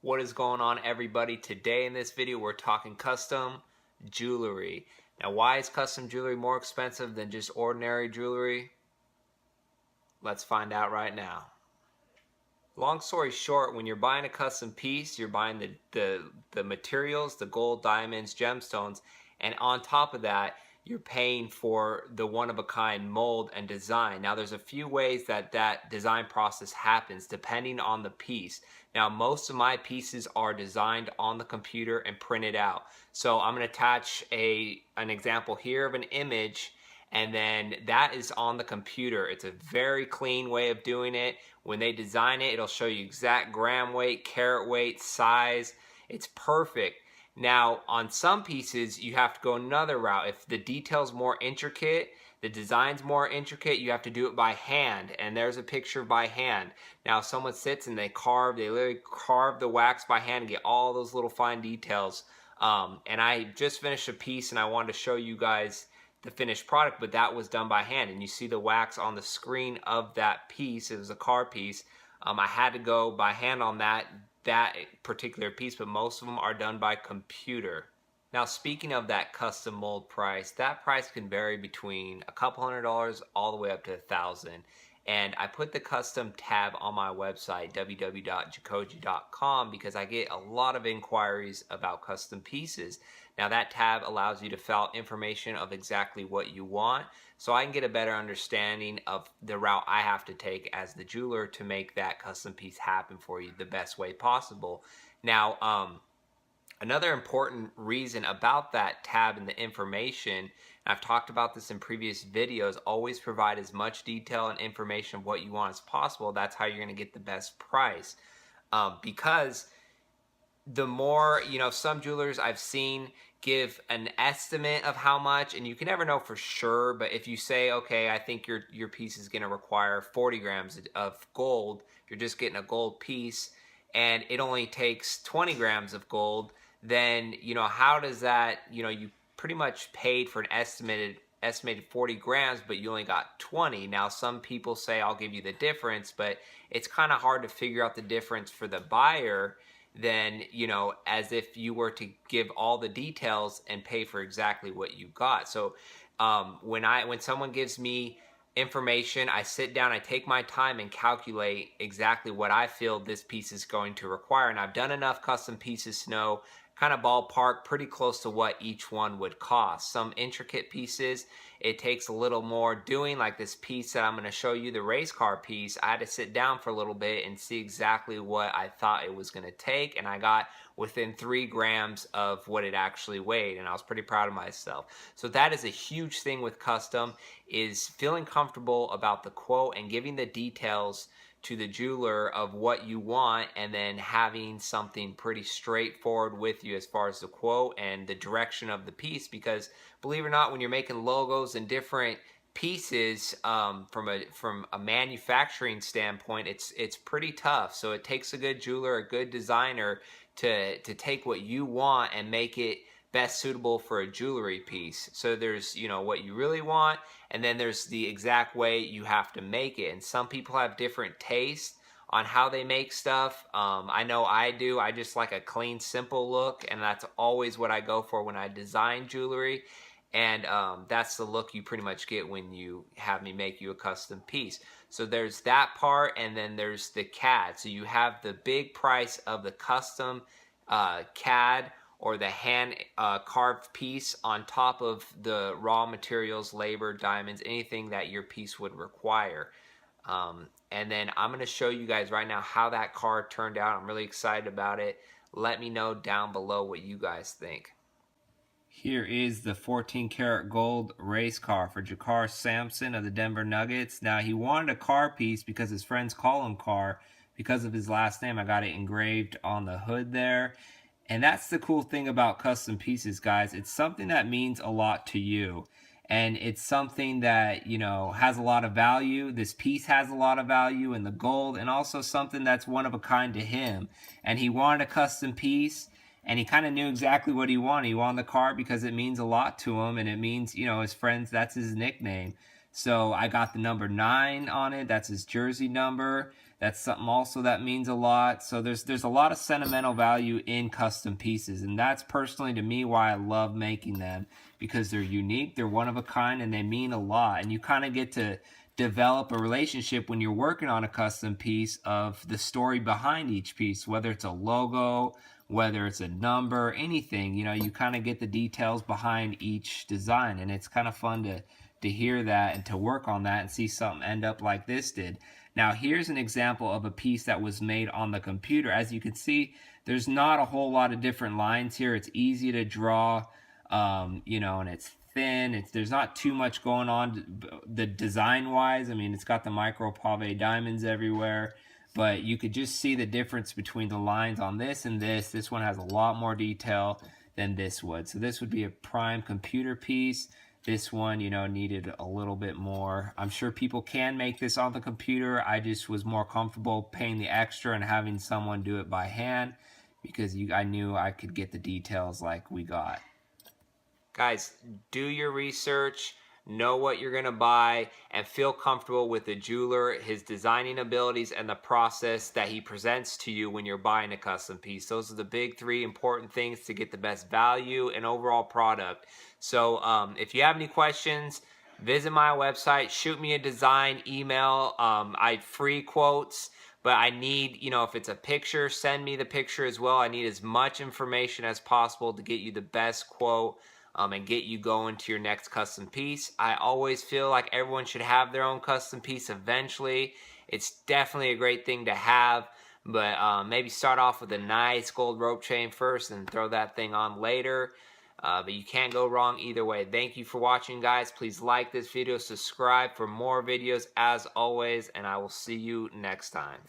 What is going on, everybody? Today in this video we're talking custom jewelry. Now, why is custom jewelry more expensive than just ordinary jewelry? Let's find out right now. Long story short, when you're buying a custom piece, you're buying the materials, the gold, diamonds, gemstones, and on top of that you're paying for the one-of-a-kind mold and design. Now, there's a few ways that design process happens depending on the piece. Now, most of my pieces are designed on the computer and printed out. So I'm going to attach an example here of an image, and then that is on the computer. It's a very clean way of doing it. When they design it, it'll show you exact gram weight, carat weight, size. It's perfect. Now, on some pieces, you have to go another route. If the detail's more intricate, the design's more intricate, you have to do it by hand. And there's a picture by hand. Now, someone sits and they literally carve the wax by hand and get all those little fine details. And I just finished a piece and I wanted to show you guys the finished product, but that was done by hand. And you see the wax on the screen of that piece. It was a car piece. I had to go by hand on that particular piece, but most of them are done by computer. Now, speaking of that custom mold price, that price can vary between a couple $100 all the way up to $1,000. And I put the custom tab on my website, www.jacoje.com, because I get a lot of inquiries about custom pieces. Now, that tab allows you to fill out information of exactly what you want, so I can get a better understanding of the route I have to take as the jeweler to make that custom piece happen for you the best way possible. Now, another important reason about that tab and the information, I've talked about this in previous videos, always provide as much detail and information of what you want as possible. That's how you're going to get the best price. Because the more, some jewelers I've seen give an estimate of how much, and you can never know for sure, but if you say, okay, I think your piece is going to require 40 grams of gold, you're just getting a gold piece, and it only takes 20 grams of gold, then, how does that, you pretty much paid for an estimated 40 grams, but you only got 20. Now, some people say, I'll give you the difference, but it's kind of hard to figure out the difference for the buyer than, as if you were to give all the details and pay for exactly what you got. So when someone gives me information, I sit down, I take my time and calculate exactly what I feel this piece is going to require. And I've done enough custom pieces to know kind of ballpark pretty close to what each one would cost. Some intricate pieces, it takes a little more doing, like this piece that I'm going to show you, the race car piece. I had to sit down for a little bit and see exactly what I thought it was going to take, and I got within 3 grams of what it actually weighed, and I was pretty proud of myself. So that is a huge thing with custom, is feeling comfortable about the quote and giving the details to the jeweler of what you want, and then having something pretty straightforward with you as far as the quote and the direction of the piece. Because believe it or not, when you're making logos and different pieces from a manufacturing standpoint, it's pretty tough. So it takes a good jeweler, a good designer to take what you want and make it best suitable for a jewelry piece. So there's, what you really want, and then there's the exact way you have to make it. And some people have different tastes on how they make stuff. I know I do. I just like a clean, simple look, and that's always what I go for when I design jewelry. And that's the look you pretty much get when you have me make you a custom piece. So there's that part, and then there's the CAD. So you have the big price of the custom CAD, or the hand carved piece, on top of the raw materials, labor, diamonds, anything that your piece would require. And then I'm going to show you guys right now how that car turned out. I'm really excited about it. Let me know down below what you guys think. Here is the 14 karat gold race car for Jakar Sampson of the Denver Nuggets. Now, he wanted a car piece because his friends call him Car because of his last name. I got it engraved on the hood there. And that's the cool thing about custom pieces, guys. It's something that means a lot to you. And it's something that, has a lot of value. This piece has a lot of value in the gold, and also something that's one of a kind to him. And he wanted a custom piece, and he kind of knew exactly what he wanted. He wanted the car because it means a lot to him, and it means, his friends, that's his nickname. So I got the number 9 on it. That's his jersey number. That's something also that means a lot. So there's a lot of sentimental value in custom pieces, and that's personally to me why I love making them, because they're unique, they're one of a kind, and they mean a lot. And you kind of get to develop a relationship when you're working on a custom piece of the story behind each piece, whether it's a logo, whether it's a number, anything. You know, you kind of get the details behind each design, and it's kind of fun to hear that and to work on that and see something end up like this did. Now here's an example of a piece that was made on the computer. As you can see, there's not a whole lot of different lines here. It's easy to draw, you know, and it's thin. There's not too much going on the design wise. I mean, it's got the micro pave diamonds everywhere, but you could just see the difference between the lines on this and this. This one has a lot more detail than this would. So this would be a prime computer piece. This one, you know, needed a little bit more. I'm sure people can make this on the computer. I just was more comfortable paying the extra and having someone do it by hand, because I knew I could get the details like we got. Guys, do your research, know what you're going to buy, and feel comfortable with the jeweler, his designing abilities, and the process that he presents to you when you're buying a custom piece. Those are the big three important things to get the best value and overall product. So if you have any questions, visit my website, shoot me a design email. I free quotes, but I need, you know, if it's a picture, send me the picture as well. I need as much information as possible to get you the best quote and get you going to your next custom piece. I always feel like everyone should have their own custom piece eventually. It's definitely a great thing to have, but maybe start off with a nice gold rope chain first and throw that thing on later. But you can't go wrong either way. Thank you for watching, guys. Please like this video, subscribe for more videos as always, and I will see you next time.